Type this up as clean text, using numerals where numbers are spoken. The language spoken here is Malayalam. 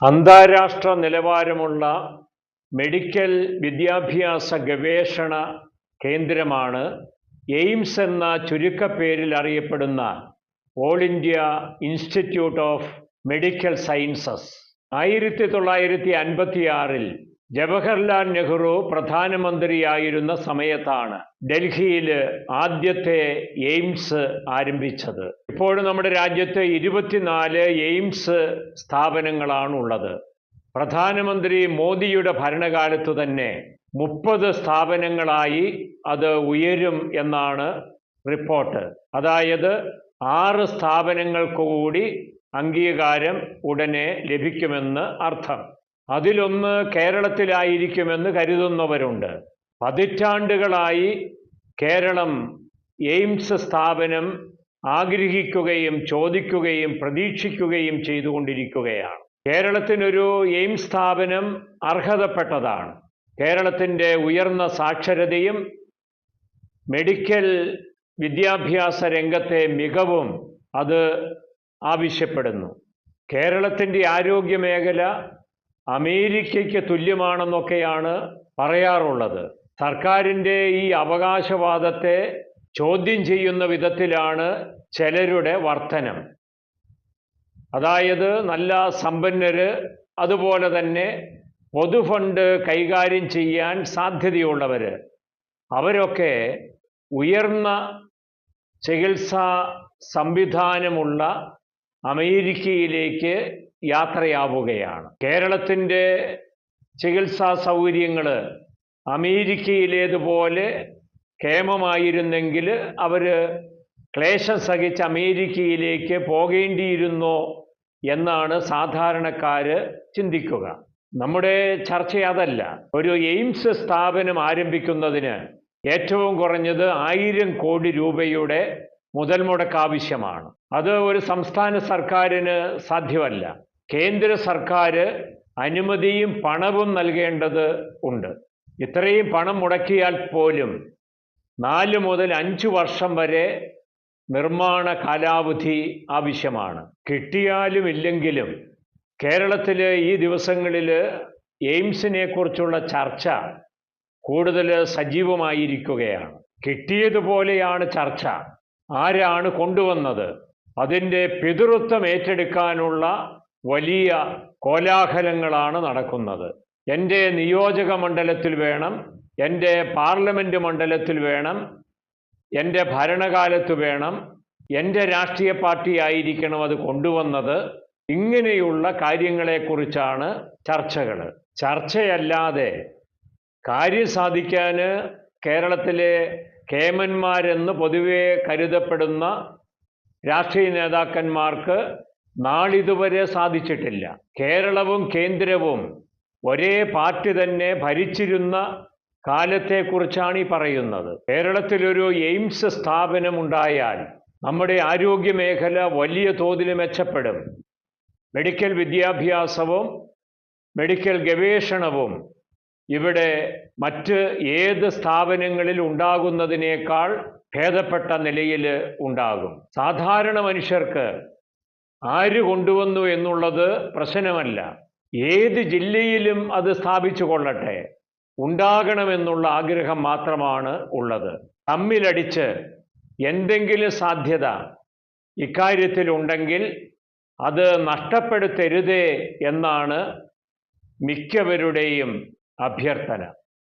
അന്താരാഷ്ട്ര നിലവാരമുള്ള മെഡിക്കൽ വിദ്യാഭ്യാസ ഗവേഷണ കേന്ദ്രമാണ് എയിംസ് എന്ന ചുരുക്കപ്പേരിൽ അറിയപ്പെടുന്ന all India institute of medical sciences. 1956-ൽ ജവഹർലാൽ നെഹ്റു പ്രധാനമന്ത്രിയായിരുന്ന സമയത്താണ് ഡൽഹിയിൽ ആദ്യത്തെ എയിംസ് ആരംഭിച്ചത്. ഇപ്പോൾ നമ്മുടെ രാജ്യത്ത് 24 എയിംസ് സ്ഥാപനങ്ങളാണുള്ളത്. പ്രധാനമന്ത്രി മോദിയുടെ ഭരണകാലത്തു തന്നെ 30 സ്ഥാപനങ്ങളായി അത് ഉയരും എന്നാണ് റിപ്പോർട്ട്. അതായത് 6 സ്ഥാപനങ്ങൾക്ക് കൂടി അംഗീകാരം ഉടനെ ലഭിക്കുമെന്ന് അർത്ഥം. അതിലൊന്ന് കേരളത്തിലായിരിക്കുമെന്ന് കരുതുന്നവരുണ്ട്. പതിറ്റാണ്ടുകളായി കേരളം എയിംസ് സ്ഥാപനം ആഗ്രഹിക്കുകയും ചോദിക്കുകയും പ്രതീക്ഷിക്കുകയും ചെയ്തുകൊണ്ടിരിക്കുകയാണ്. കേരളത്തിനൊരു എയിംസ് സ്ഥാപനം അർഹതപ്പെട്ടതാണ്. കേരളത്തിൻ്റെ ഉയർന്ന സാക്ഷരതയും മെഡിക്കൽ വിദ്യാഭ്യാസ രംഗത്തെ മികവും അത് ആവശ്യപ്പെടുന്നു. കേരളത്തിൻ്റെ ആരോഗ്യ മേഖല അമേരിക്കയ്ക്ക് തുല്യമാണെന്നൊക്കെയാണ് പറയാറുള്ളത്. സർക്കാരിൻ്റെ ഈ അവകാശവാദത്തെ ചോദ്യം ചെയ്യുന്ന വിധത്തിലാണ് ചിലരുടെ വർത്തനം. അതായത് നല്ല സമ്പന്നര്, അതുപോലെ തന്നെ പൊതുഫണ്ട് കൈകാര്യം ചെയ്യാൻ സാധ്യതയുള്ളവർ, അവരൊക്കെ ഉയർന്ന ചികിത്സാ സംവിധാനമുള്ള അമേരിക്കയിലേക്ക് യാത്രയാവുകയാണ്. കേരളത്തിൻ്റെ ചികിത്സാ സൗകര്യങ്ങൾ അമേരിക്കയിലേതുപോലെ ക്ഷേമമായിരുന്നെങ്കിൽ അവർ ക്ലേശം സഹിച്ച് അമേരിക്കയിലേക്ക് പോകേണ്ടിയിരുന്നോ എന്നാണ് സാധാരണക്കാർ ചിന്തിക്കുക. നമ്മുടെ ചർച്ച അതല്ല. ഒരു എയിംസ് സ്ഥാപനം ആരംഭിക്കുന്നതിന് ഏറ്റവും കുറഞ്ഞത് 1000 കോടി രൂപയുടെ മുതൽ മുടക്ക് ആവശ്യമാണ്. അത് ഒരു സംസ്ഥാന സർക്കാരിന് സാധ്യമല്ല. കേന്ദ്ര സർക്കാർ അനുമതിയും പണവും നൽകേണ്ടത് ഉണ്ട്. ഇത്രയും പണം മുടക്കിയാൽ പോലും 4 മുതൽ 5 വർഷം വരെ നിർമ്മാണ കാലാവധി ആവശ്യമാണ്. കിട്ടിയാലും ഇല്ലെങ്കിലും കേരളത്തിൽ ഈ ദിവസങ്ങളിൽ എയിംസിനെ കുറിച്ചുള്ള ചർച്ച കൂടുതൽ സജീവമായിരിക്കുകയാണ്. കിട്ടിയതുപോലെയാണ് ചർച്ച. ആരാണ് കൊണ്ടുവന്നത്? അതിൻ്റെ പിതൃത്വം ഏറ്റെടുക്കാനുള്ള വലിയ കോലാഹലങ്ങളാണ് നടക്കുന്നത്. എൻ്റെ നിയോജക മണ്ഡലത്തിൽ വേണം, എൻ്റെ പാർലമെൻറ്റ് മണ്ഡലത്തിൽ വേണം, എൻ്റെ ഭരണകാലത്ത് വേണം, എൻ്റെ രാഷ്ട്രീയ പാർട്ടി ആയിരിക്കണം അത് കൊണ്ടുവന്നത്. ഇങ്ങനെയുള്ള കാര്യങ്ങളെക്കുറിച്ചാണ് ചർച്ചകൾ. ചർച്ചയല്ലാതെ കാര്യം സാധിക്കാൻ കേരളത്തിലെ കേമന്മാരെന്ന് പൊതുവെ കരുതപ്പെടുന്ന രാഷ്ട്രീയ നേതാക്കന്മാർക്ക് നാളിതുവരെ സാധിച്ചിട്ടില്ല. കേരളവും കേന്ദ്രവും ഒരേ പാർട്ടി തന്നെ ഭരിച്ചിരുന്ന കാലത്തെക്കുറിച്ചാണ് ഈ പറയുന്നത്. കേരളത്തിലൊരു എയിംസ് സ്ഥാപനമുണ്ടായാൽ നമ്മുടെ ആരോഗ്യ മേഖല വലിയ തോതിൽ മെച്ചപ്പെടും. മെഡിക്കൽ വിദ്യാഭ്യാസവും മെഡിക്കൽ ഗവേഷണവും ഇവിടെ മറ്റ് ഏത് സ്ഥാപനങ്ങളിൽ ഉണ്ടാകുന്നതിനേക്കാൾ ഭേദപ്പെട്ട നിലയിൽ ഉണ്ടാകും. സാധാരണ മനുഷ്യർക്ക് ആര് കൊണ്ടുവന്നു എന്നുള്ളത് പ്രശ്നമല്ല. ഏത് ജില്ലയിലും അത് സ്ഥാപിച്ചു കൊള്ളട്ടെ, ഉണ്ടാകണമെന്നുള്ള ആഗ്രഹം മാത്രമാണ് ഉള്ളത്. തമ്മിലടിച്ച് എന്തെങ്കിലും സാധ്യത ഇക്കാര്യത്തിലുണ്ടെങ്കിൽ അത് നഷ്ടപ്പെടുത്തരുതേ എന്നാണ് മിക്കവരുടെയും അഭ്യർത്ഥന.